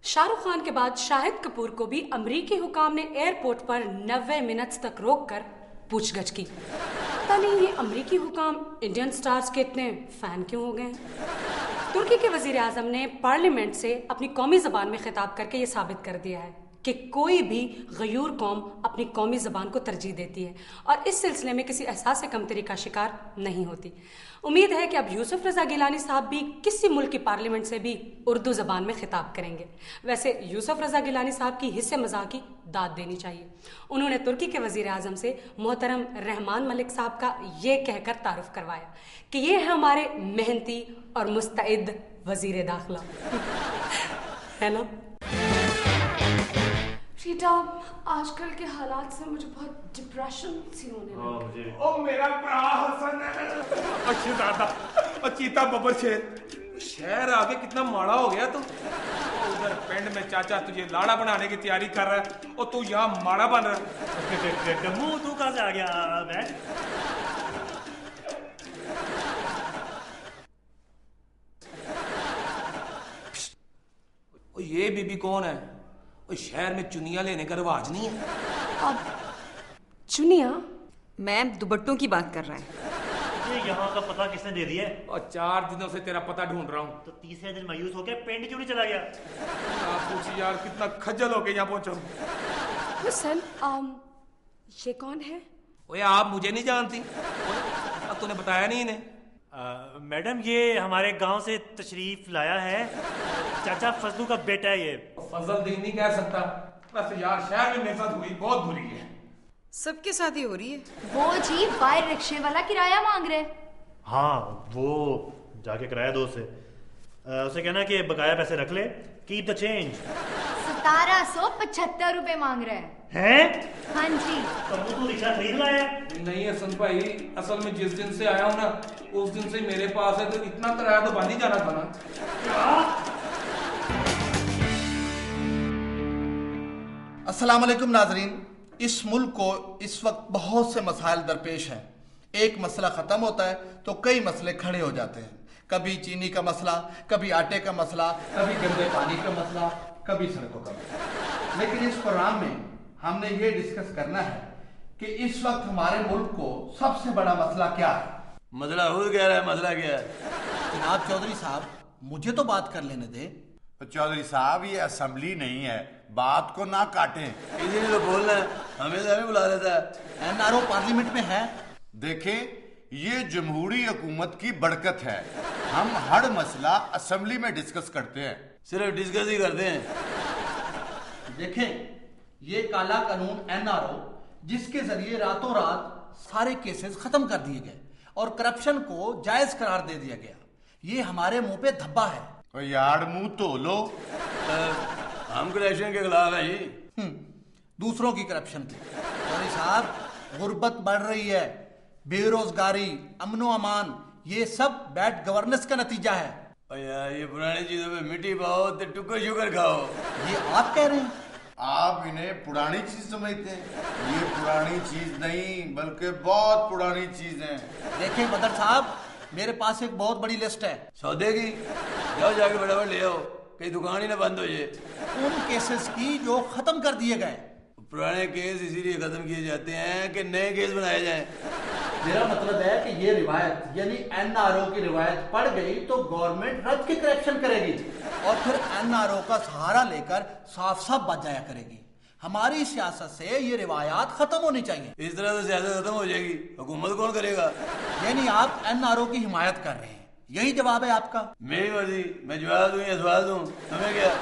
शाहरुख खान के बाद शाहिद कपूर को भी अमरीकी हुकाम ने एयरपोर्ट पर 90 मिनट तक रोककर पूछगछ की। पता नहीं ये अमरीकी हुकाम इंडियन स्टार्स के इतने फैन क्यों हो गए। तुर्की के वजीर आजम ने पार्लियामेंट से अपनी कौमी जबान में खिताब करके ये साबित कर दिया है कि कोई भी गयूर कौम अपनी कौमी ज़बान को तरजीह देती है और इस सिलसिले में किसी एहसास कमतरी का शिकार नहीं होती। उम्मीद है कि अब यूसुफ रज़ा गिलानी साहब भी किसी मुल्क की पार्लियामेंट से भी उर्दू ज़बान में खिताब करेंगे। वैसे यूसुफ रज़ा गिलानी साहब की हिस्से मज़ाक की दाद देनी चाहिए। उन्होंने तुर्की के वज़ीर आज़म से मोहतरम रहमान मलिक साहब का ये कहकर तारुफ करवाया कि ये है हमारे मेहनती और मुस्तैद वज़ीर दाखिला है ना। रीटा, आजकल के हालात से मुझे बहुत डिप्रेशन सी होने लगी। ओ मेरा भरा हसन अच्छी दादा और चीता बबर शहर आगे कितना माड़ा हो गया तू। उधर पिंड में चाचा तुझे लाड़ा बनाने की तैयारी कर रहा है और तू यहाँ माड़ा बन रहा है। मुंह तू कहाँ से आ गया मैं? ये बीबी कौन है? शहर में चुनिया लेने का रिवाज नहीं है। अब चुनिया? मैम दुपट्टों की बात कर रहा है। ये यहाँ का पता किसने दे दिया? और 4 दिनों से तेरा पता ढूंढ रहा हूँ। तो तीसरे दिन मायूस हो गया, पिंड क्यों नहीं चला गया? पूछी यार, कितना खज्जल होके यहाँ पहुंचा हूँ। हुसैन, ये कौन है? ओए आप मुझे नहीं जानती? अब तूने बताया नहीं इन्हें? मैडम ये हमारे गांव से तशरीफ लाया है, चाचा फजलू का बेटा है ये। फजल दिन नहीं कह सकता। वैसे यार शहर में मेरे साथ हुई बहुत बुरी है। सबके साथ ही हो रही है। वो जी बाहर रिक्शे वाला किराया मांग रहे। हाँ वो जाके किराया दो उसे कहना कि बकाया पैसे रख ले, कीप द चेंज। 1775 रुपए मांग रहे हैं? हाँ जी। तो रिक्शा खरीद लाया? नहीं हसन भाई, असल में जिस दिन से आया हूँ ना उस दिन से मेरे पास है, तो इतना किराया तो बन ही जाना था ना। क्या? अस्सलाम वालेकुम नाजरीन। इस मुल्क को इस वक्त बहुत से मसाइल दरपेश हैं। एक मसला ख़त्म होता है तो कई मसले खड़े हो जाते हैं। कभी चीनी का मसला, कभी आटे का मसला, कभी गंदे पानी का मसला, कभी सड़कों का मसला। लेकिन इस प्रोग्राम में हमने ये डिस्कस करना है कि इस वक्त हमारे मुल्क को सबसे बड़ा मसला क्या है। मसला खुद कह रहा है, मसला क्या है? जनाब चौधरी साहब, मुझे तो बात कर लेने दे। तो चौधरी साहब ये असेंबली नहीं है, बात को ना काटें। इसीलिए तो बोलना है, हमें तो बुला लेता है। एनआरओ पार्लियामेंट में है। देखें, ये जमहूरी हुकूमत की बरकत है। हम हर मसला असेंबली में डिस्कस करते हैं, सिर्फ डिस्कस ही करते हैं। देखें, ये काला कानून एनआरओ जिसके जरिए रातों रात सारे केसेस खत्म कर दिए गए और करप्शन को जायज करार दे दिया गया, ये हमारे मुंह पे धब्बा है। और यार मुंह धो लो। हम करप्शन के खिलाफ है जी। दूसरों की करप्शन की। चौधरी साहब, गुर्बत बढ़ रही है, बेरोजगारी, अमनो अमान, ये सब बैड गवर्नेंस का नतीजा है। और यार ये पुरानी चीजों पे मिट्टी पाओ तो टुकर शुगर खाओ। ये आप कह रहे हैं? आप इन्हें पुरानी चीज समझते हैं। ये पुरानी चीज नहीं बल्कि बहुत पुरानी चीज है। देखें बदर साहब, मेरे पास एक बहुत बड़ी लिस्ट है सौदे की। जाओ जाके फटाफट ले आओ, कहीं दुकान ही ना बंद हो जाए। उन केसेस की जो खत्म कर दिए गए। पुराने केस इसीलिए खत्म किए जाते हैं कि नए केस बनाए जाएं। मेरा मतलब है कि ये रिवायत यानी एनआरओ की रिवायत पड़ गई तो गवर्नमेंट रज के करप्शन करेगी और फिर एनआरओ का सहारा लेकर साफ साफ बच जाया करेगी। हमारी सियासत से ये रिवायात खत्म होनी चाहिए। इस तरह से सियासत खत्म हो जाएगी, हुकूमत कौन करेगा? यानी आप एनआरओ की हिमायत कर रहे हैं, यही जवाब है आपका? मेरी मर्जी, मैं जवाब दूं या सवाल दूं, हमें क्या?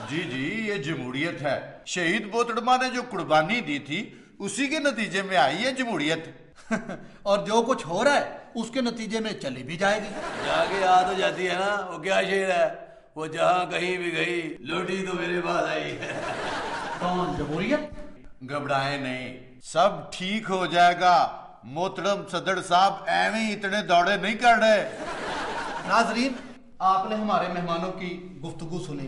जी जी, ये जमहूरियत है। शहीद बोतड़मा ने जो कुर्बानी दी थी उसी के नतीजे में आई है जमहूरियत। और जो कुछ हो रहा है उसके नतीजे में चली भी जाएगी। जाके याद हो जाती है ना, वो क्या शेर है, वो जहाँ कहीं भी गई लौटी तो मेरे पास आई। कौन? जमहूरियत? घबराए नहीं, सब ठीक हो जाएगा। मोहतरम सदर साहब एवं इतने दौड़े नहीं कर रहे। नाजरीन, आपने हमारे मेहमानों की गुफ्तगू सुनी।